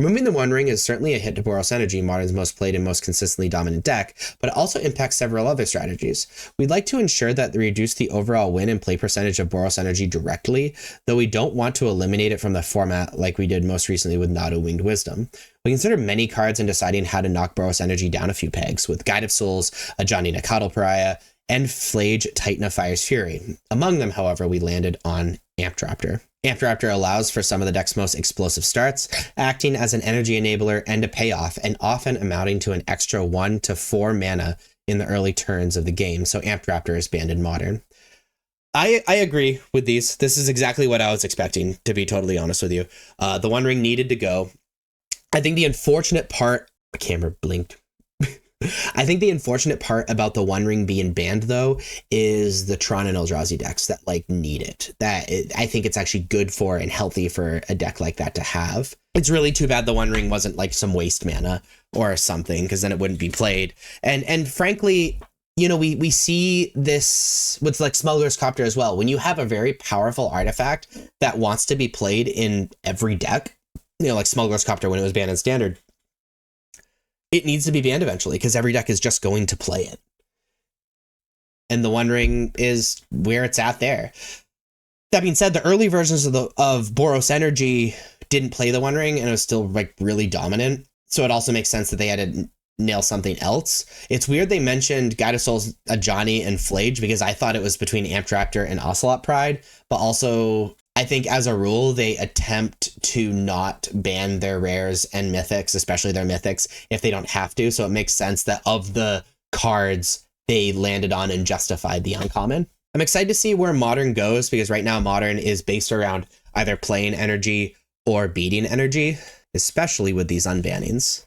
Removing the One Ring is certainly a hit to Boros Energy, Modern's most played and most consistently dominant deck, but it also impacts several other strategies. We'd like to ensure that they reduce the overall win and play percentage of Boros Energy directly, though we don't want to eliminate it from the format like we did most recently with Nado Winged Wisdom. We consider many cards in deciding how to knock Boros Energy down a few pegs, with Guide of Souls, Ajani Nakatl Pariah, and Flage Titan of Fire's Fury. Among them, however, we landed on Amptraptor. Amptraptor allows for some of the deck's most explosive starts, acting as an energy enabler and a payoff, and often amounting to an extra 1 to 4 mana in the early turns of the game, so Amptraptor is banned in Modern. I agree with these. This is exactly what I was expecting, to be totally honest with you. The One Ring needed to go. I think the unfortunate part... My camera blinked. I think the unfortunate part about the One Ring being banned, though, is the Tron and Eldrazi decks that need it. I think it's actually good for and healthy for a deck like that to have. It's really too bad the One Ring wasn't some waste mana or something, because then it wouldn't be played. And frankly, we see this with Smuggler's Copter as well. When you have a very powerful artifact that wants to be played in every deck, like Smuggler's Copter when it was banned in Standard, it needs to be banned eventually because every deck is just going to play it. And the One Ring is where it's at there. That being said, the early versions of Boros Energy didn't play the One Ring and it was still really dominant. So it also makes sense that they had to nail something else. It's weird they mentioned Guide of Souls, Ajani, and Flage because I thought it was between Amptraptor and Ocelot Pride, but also I think as a rule, they attempt to not ban their rares and mythics, especially their mythics, if they don't have to. So it makes sense that of the cards they landed on and justified the uncommon. I'm excited to see where Modern goes because right now Modern is based around either playing energy or beating energy, especially with these unbannings.